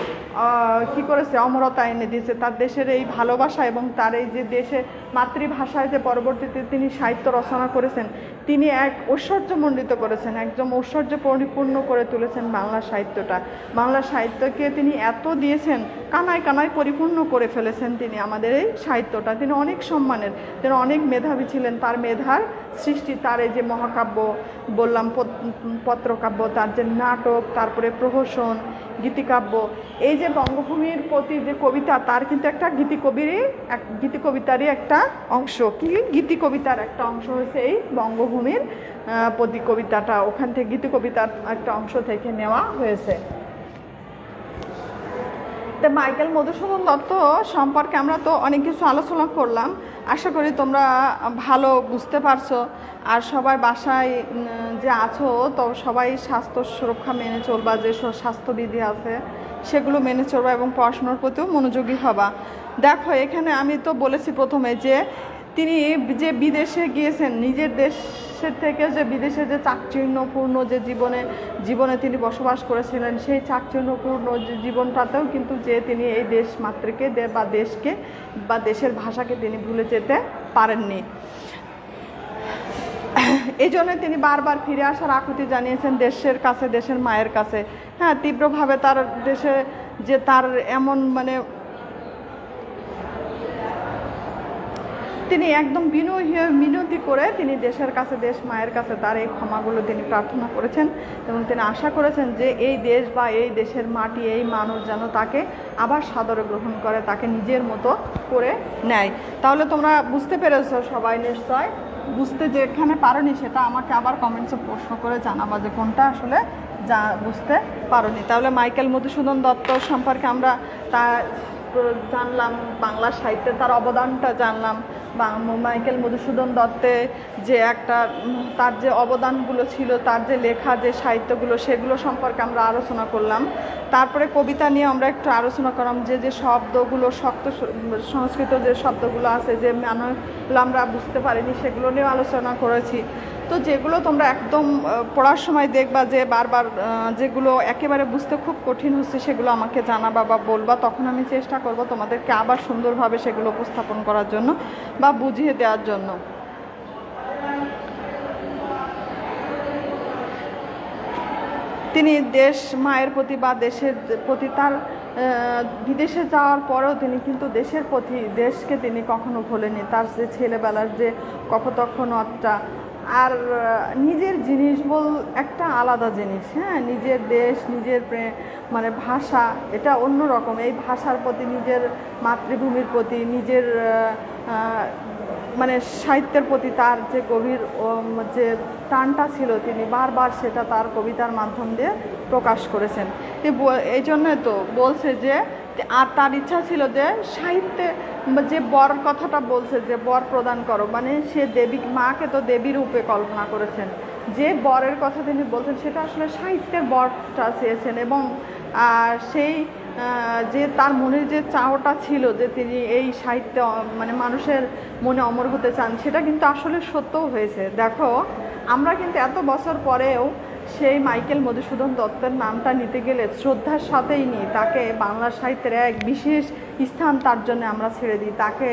S1: কি করেছে, অমরতা এনে দিয়েছে। তার দেশের এই ভালোবাসা এবং তার এই যে দেশের মাতৃভাষায় যে পরবর্তীতে তিনি সাহিত্য রচনা করেছেন, তিনি এক ঐশ্বর্যমণ্ডিত করেছেন, একদম ঐশ্বর্য পরিপূর্ণ করে তুলেছেন বাংলা সাহিত্যটা। বাংলা সাহিত্যকে তিনি এত দিয়েছেন, কানায় কানায় পরিপূর্ণ করে ফেলেছেন তিনি আমাদের এই সাহিত্যটা। তিনি অনেক সম্মানের, তিনি অনেক মেধাবী ছিলেন। তার মেধার সৃষ্টি, তার এই যে মহাকাব্য বললাম, পত্রকাব্য, তার যে নাটক, তারপরে প্রহসন, গীতিকাব্য, এই যে বঙ্গভূমির প্রতি যে কবিতা, তার কিন্তু একটা গীতি কবিতারই একটা অংশ। কি গীতি কবিতার একটা অংশ হয়েছে এই বঙ্গভূমির প্রতি কবিতাটা, ওখান থেকে গীতি কবিতার একটা অংশ থেকে নেওয়া হয়েছে। তো মাইকেল মধুসূদন দত্ত সম্পর্কে আমরা তো অনেক কিছু আলোচনা করলাম, আশা করি তোমরা ভালো বুঝতে পারছো। আর সবাই বাসায় যে আছো তো সবাই স্বাস্থ্য সুরক্ষা মেনে চলবা, যে স্বাস্থ্যবিধি আছে সেগুলো মেনে চলবা এবং পড়াশোনার প্রতিও মনোযোগী হবা। দেখো এখানে আমি তো বলেছি প্রথমে যে তিনি যে বিদেশে গিয়েছেন, নিজের দেশের থেকে যে বিদেশে যে চাকচিহ্নপূর্ণ যে জীবনে তিনি বসবাস করেছিলেন, সেই চাকচিহ্নপূর্ণ যে জীবনটাতেও কিন্তু যে তিনি এই দেশ মাতৃকে বা দেশকে বা দেশের ভাষাকে তিনি ভুলে যেতে পারেননি। এই জন্য তিনি বারবার ফিরে আসার আকুতি জানিয়েছেন দেশের কাছে, দেশের মায়ের কাছে। হ্যাঁ, তীব্রভাবে তার দেশে যে তার এমন মানে তিনি একদম বিনয়ী মিনতি করে তিনি দেশের কাছে, দেশ মায়ের কাছে তার এই ক্ষমাগুলো তিনি প্রার্থনা করেছেন এবং তিনি আশা করেছেন যে এই দেশ বা এই দেশের মাটি, এই মানুষ যেন তাকে আবার সাদরে গ্রহণ করে, তাকে নিজের মতো করে নেয়। তাহলে তোমরা বুঝতে পেরেছো সবাই নিশ্চয়। বুঝতে যেখানে পারোনি সেটা আমাকে আবার কমেন্টসে প্রশ্ন করে জানাবা যে কোনটা আসলে বুঝতে পারোনি। তাহলে মাইকেল মধুসূদন দত্ত সম্পর্কে আমরা তা জানলাম, বাংলা সাহিত্যে তার অবদানটা জানলাম। মাইকেল মধুসূদন দত্তে যে একটা তার যে অবদানগুলো ছিল, তার যে লেখা যে সাহিত্যগুলো, সেগুলো সম্পর্কে আমরা আলোচনা করলাম। তারপরে কবিতা নিয়ে আমরা একটু আলোচনা করলাম, যে যে শব্দগুলো শক্ত সংস্কৃত যে শব্দগুলো আছে, যে মানেগুলো আমরা বুঝতে পারিনি, সেগুলো নিয়েও আলোচনা করেছি। তো যেগুলো তোমরা একদম পড়ার সময় দেখবা যে বারবার যেগুলো একেবারে বুঝতে খুব কঠিন হচ্ছে, সেগুলো আমাকে জানাবা বা বলবা, তখন আমি চেষ্টা করব তোমাদেরকে আবার সুন্দরভাবে সেগুলো উপস্থাপন করার জন্য বা বুঝিয়ে দেওয়ার জন্য। তিনি দেশ মায়ের প্রতি বা দেশের প্রতি তার বিদেশে যাওয়ার পরেও তিনি কিন্তু দেশের প্রতি, দেশকে তিনি কখনো ভোলেনি। তার যে ছেলেবেলার যে কপোতক্ষণটা আর নিজের জিনিস বল একটা আলাদা জিনিস। হ্যাঁ, নিজের দেশ, নিজের মানে ভাষা, এটা অন্যরকম। এই ভাষার প্রতি, নিজের মাতৃভূমির প্রতি, নিজের মানে সাহিত্যের প্রতি তার যে গভীর যে টানটা ছিল, তিনি বারবার সেটা তার কবিতার মাধ্যম দিয়ে প্রকাশ করেছেন। এই জন্য তো বলছে যে, আর তার ইচ্ছা ছিল যে সাহিত্যে যে বর কথাটা বলছে যে বর প্রদান করো, মানে সে দেবী মাকে তো দেবী রূপে কল্পনা করেছেন। যে বরের কথা তিনি বলছেন সেটা আসলে সাহিত্যের বরটা চেয়েছেন এবং সেই যে তার মনের যে চাওয়াটা ছিল যে তিনি এই সাহিত্যে মানে মানুষের মনে অমর হতে চান, সেটা কিন্তু আসলে সত্যও হয়েছে। দেখো, আমরা কিন্তু এত বছর পরেও সেই মাইকেল মধুসূদন দত্তের নামটা নিতে গেলে শ্রদ্ধার সাথেই নিই। তাকে বাংলা সাহিত্যের এক বিশেষ স্থান তার জন্য আমরা ছেড়ে দিই। তাকে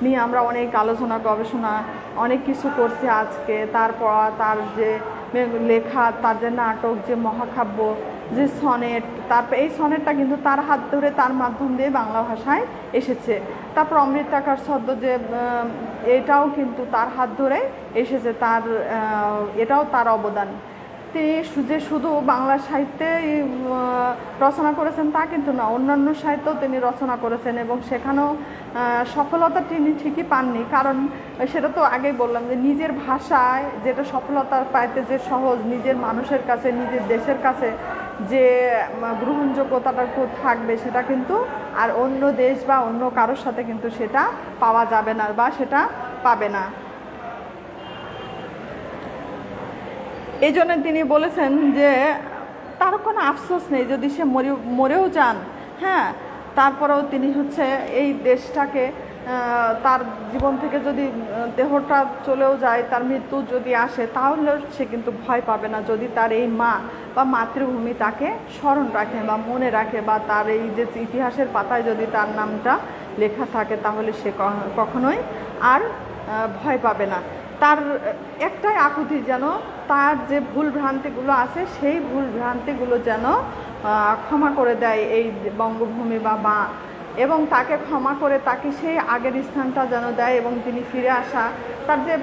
S1: নিয়ে আমরা অনেক আলোচনা, গবেষণা, অনেক কিছু করছি আজকে। তারপর তার যে লেখা, তার যে নাটক, যে মহাকাব্য, যে সনেট, তারপর এই সনেটটা কিন্তু তার হাত ধরে, তার মাধ্যম দিয়ে বাংলা ভাষায় এসেছে। তারপর অমৃতাকার ছদ্ম, যে এটাও কিন্তু তার হাত ধরে এসেছে। তার এটাও তার অবদান। তিনি যে শুধু বাংলা সাহিত্যে রচনা করেছেন তা কিন্তু না, অন্যান্য সাহিত্যেও তিনি রচনা করেছেন এবং সেখানেও সফলতা তিনি ঠিকই পাননি। কারণ সেটা তো আগেই বললাম যে নিজের ভাষায় যেটা সফলতা পাইতে যে সহজ, নিজের মানুষের কাছে, নিজের দেশের কাছে যে গ্রহণযোগ্যতাটা থাকবে, সেটা কিন্তু আর অন্য দেশ বা অন্য কারোর সাথে কিন্তু সেটা পাওয়া যাবে না বা সেটা পাবে না। এই জন্য তিনি বলেছেন যে তার কোনো আফসোস নেই যদি সে মরেও যান। হ্যাঁ, তারপরেও তিনি এই দেশটাকে, তার জীবন থেকে যদি দেহটা চলেও যায়, তার মৃত্যু যদি আসে, তাহলে সে কিন্তু ভয় পাবে না যদি তার এই মা বা মাতৃভূমি তাকে স্মরণ রাখে বা মনে রাখে, বা তার এই যে ইতিহাসের পাতায় যদি তার নামটা লেখা থাকে, তাহলে সে কখনোই আর ভয় পাবে না। তার একটাই আকুতি, যেন তার যে ভুল ভ্রান্তিগুলো আছে সেই ভুল ভ্রান্তিগুলো যেন ক্ষমা করে দেয় এই বঙ্গভূমি বা মা, এবং তাকে ক্ষমা করে তাকে সেই আগের স্থানটা যেন দেয় এবং তিনি ফিরে আসা। তার যে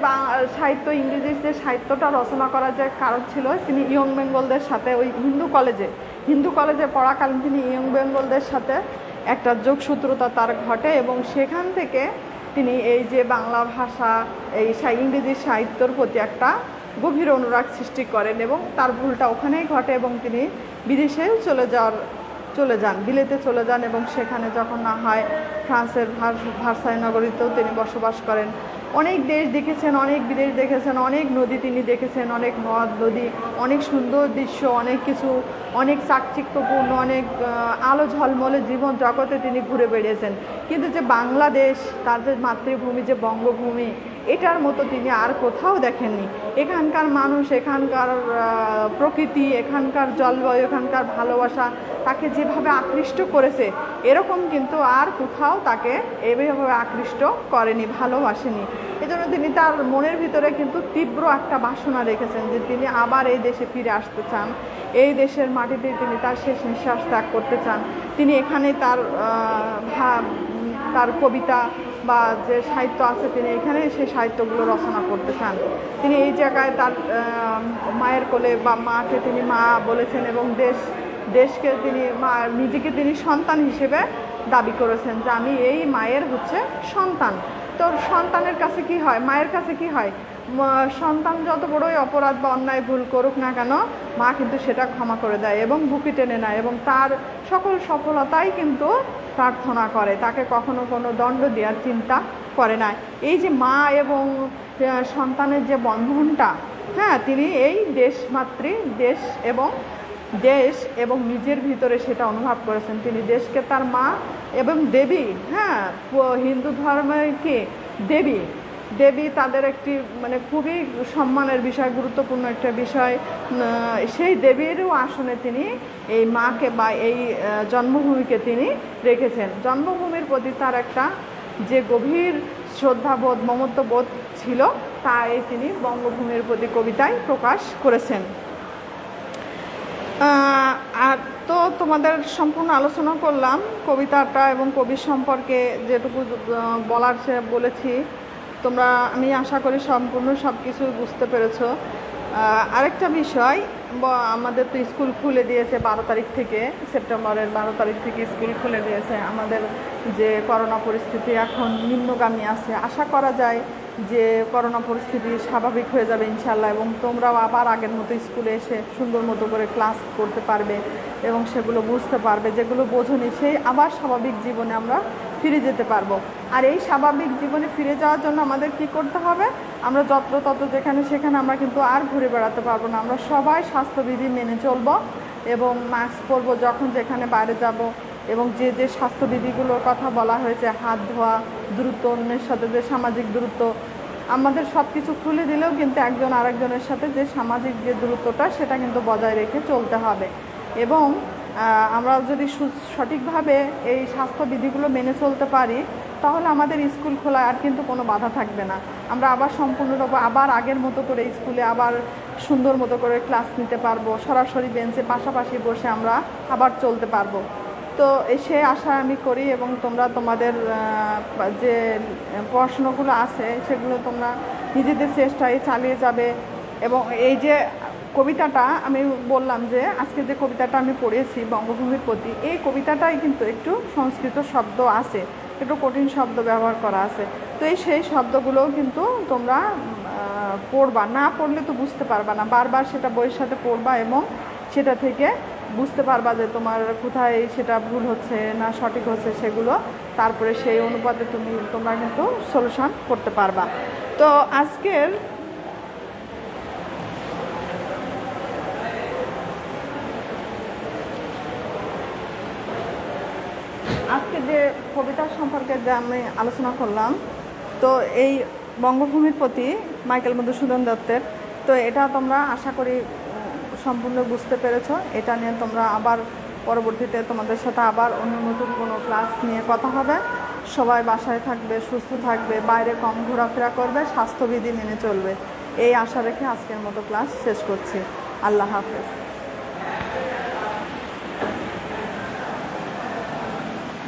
S1: সাহিত্য, ইংরেজির যে সাহিত্যটা রচনা করার যে কারণ ছিল, তিনি ইয়ং বেঙ্গলদের সাথে ওই হিন্দু কলেজে পড়াকালীন তিনি ইয়ং বেঙ্গলদের সাথে একটা যোগসূত্রতা তার ঘটে এবং সেখান থেকে তিনি এই যে বাংলা ভাষা, এই ইংরেজি সাহিত্যর প্রতি একটা গভীর অনুরাগ সৃষ্টি করেন এবং তার ভুলটা ওখানেই ঘটে এবং তিনি বিদেশে চলে যান, বিলেতে চলে যান এবং সেখানে যখন না হয় ফ্রান্সের ভার্সাই নগরীতেও তিনি বসবাস করেন। অনেক দেশ দেখেছেন, অনেক বিদেশ দেখেছেন, অনেক নদী তিনি দেখেছেন, অনেক নদ নদী, অনেক সুন্দর দৃশ্য, অনেক কিছু, অনেক চাকচিক্যপূর্ণ, অনেক আলো ঝলমলে জীবন জগতে তিনি ঘুরে বেড়িয়েছেন। কিন্তু যে বাংলাদেশ, তার যে মাতৃভূমি, যে বঙ্গভূমি, এটার মতো তিনি আর কোথাও দেখেননি। এখানকার মানুষ, এখানকার প্রকৃতি, এখানকার জলবায়ু, এখানকার ভালোবাসা, তাকে যেভাবে আকৃষ্ট করেছে এরকম কিন্তু আর কোথাও তাকে এইভাবে আকৃষ্ট করেনি, ভালোবাসেনি। এজন্য তিনি তার মনের ভিতরে কিন্তু তীব্র একটা বাসনা রেখেছেন যে তিনি আবার এই দেশে ফিরে আসতে চান, এই দেশের মাটিতে তিনি তার শেষ নিঃশ্বাস ত্যাগ করতে চান। তিনি এখানেই তার কবিতা বা যে সাহিত্য আছে তিনি এখানে সেই সাহিত্যগুলো রচনা করতে চান। তিনি এই জায়গায় তার মায়ের কোলে বা মাকে তিনি মা বলেছেন এবং দেশকে তিনি নিজেকে তিনি সন্তান হিসেবে দাবি করেছেন যে আমি এই মায়ের সন্তান। তো সন্তানের কাছে কি হয়, মায়ের কাছে কি হয়, সন্তান যত বড়ই অপরাধ বা অন্যায় ভুল করুক না কেন মা কিন্তু সেটা ক্ষমা করে দেয় এবং বুকে টেনে নেয় এবং তার সকল সফলতাই কিন্তু প্রার্থনা করে, তাকে কখনো কোনো দণ্ড দেওয়ার চিন্তা করে না। এই যে মা এবং সন্তানের যে বন্ধনটা, হ্যাঁ, তিনি এই দেশমাতৃ দেশ এবং নিজের ভিতরে সেটা অনুভব করেছেন। তিনি দেশকে তার মা এবং দেবী, হ্যাঁ, হিন্দু ধর্মের কি দেবী তাদের একটি মানে খুবই সম্মানের বিষয়, গুরুত্বপূর্ণ একটা বিষয়। সেই দেবীরও আসনে তিনি এই মাকে বা এই জন্মভূমিকে তিনি রেখেছেন। জন্মভূমির প্রতি তার একটা যে গভীর শ্রদ্ধাবোধ, মমত্ববোধ ছিল তাই তিনি বঙ্গভূমির প্রতি কবিতায় প্রকাশ করেছেন। আর তো তোমাদের সম্পূর্ণ আলোচনা করলাম কবিতাটা এবং কবির সম্পর্কে যেটুকু বলার সে বলেছি। তোমরা আমি আশা করি সম্পূর্ণ সব কিছু বুঝতে পেরেছো। আরেকটা বিষয়, আমাদের তো স্কুল খুলে দিয়েছে 12 তারিখ থেকে, সেপ্টেম্বরের 12 তারিখ থেকে স্কুল খুলে দিয়েছে। আমাদের যে করোনা পরিস্থিতি এখন নিম্নগামী আছে, আশা করা যায় যে করোনা পরিস্থিতি স্বাভাবিক হয়ে যাবে ইনশাল্লাহ, এবং তোমরাও আবার আগের মতো স্কুলে এসে সুন্দর মতো করে ক্লাস করতে পারবে এবং সেগুলো বুঝতে পারবে, যেগুলো বোঝোনি সেই আবার স্বাভাবিক জীবনে আমরা ফিরে যেতে পারবো। আর এই স্বাভাবিক জীবনে ফিরে যাওয়ার জন্য আমাদের কি করতে হবে, আমরা যত্রতত্র যেখানে সেখানে আমরা কিন্তু আর ঘুরে বেড়াতে পারবো না। আমরা সবাই স্বাস্থ্যবিধি মেনে চলবো এবং মাস্ক পরবো যখন যেখানে বাইরে যাব, এবং যে স্বাস্থ্যবিধিগুলোর কথা বলা হয়েছে, হাত ধোয়া, দূরত্ব, অন্যের সাথে যে সামাজিক দূরত্ব, আমাদের সব কিছু খুলে দিলেও কিন্তু একজন আরেকজনের সাথে যে সামাজিক যে দূরত্বটা সেটা কিন্তু বজায় রেখে চলতে হবে। এবং আমরা যদি সঠিকভাবে এই স্বাস্থ্যবিধিগুলো মেনে চলতে পারি তাহলে আমাদের স্কুল খোলায় আর কিন্তু কোনো বাধা থাকবে না। আমরা আবার সম্পূর্ণরূপে আবার আগের মতো করে স্কুলে আবার সুন্দর মতো করে ক্লাস নিতে পারবো, সরাসরি বেঞ্চে পাশাপাশি বসে আমরা আবার চলতে পারবো। তো সে আশা আমি করি, এবং তোমরা তোমাদের যে পড়াশুনোগুলো আছে সেগুলো তোমরা নিজেদের চেষ্টায় চালিয়ে যাবে। এবং এই যে কবিতাটা আমি বললাম যে আজকে যে কবিতাটা আমি পড়েছি বঙ্গভূমির প্রতি, এই কবিতাটাই কিন্তু একটু সংস্কৃত শব্দ আছে, একটু কঠিন শব্দ ব্যবহার করা আছে। তো সেই শব্দগুলোও কিন্তু তোমরা পড়বা, না পড়লে তো বুঝতে পারবা না, বারবার সেটা বইয়ের সাথে পড়বা এবং সেটা থেকে বুঝতে পারবা যে তোমার কোথায় সেটা ভুল হচ্ছে না সঠিক হচ্ছে, সেগুলো তারপরে সেই অনুপাতে তোমরা কিন্তু সলিউশন করতে পারবা। তো আজকে যে কবিতার সম্পর্কে যে আমি আলোচনা করলাম, তো এই বঙ্গভূমির প্রতি মাইকেল মধুসূদন দত্তের, তো এটা তোমরা আশা করি সম্পূর্ণ বুঝতে পেরেছো। এটা নিয়ে তোমরা আবার পরবর্তীতে তোমাদের সাথে আবার অন্য নতুন কোনো ক্লাস নিয়ে কথা হবে। সবাই বাসায় থাকবে, সুস্থ থাকবে, বাইরে কম ঘোরাফেরা করবে, স্বাস্থ্যবিধি মেনে চলবে, এই আশা রেখে আজকের মতো ক্লাস শেষ করছি। আল্লাহ হাফেজ।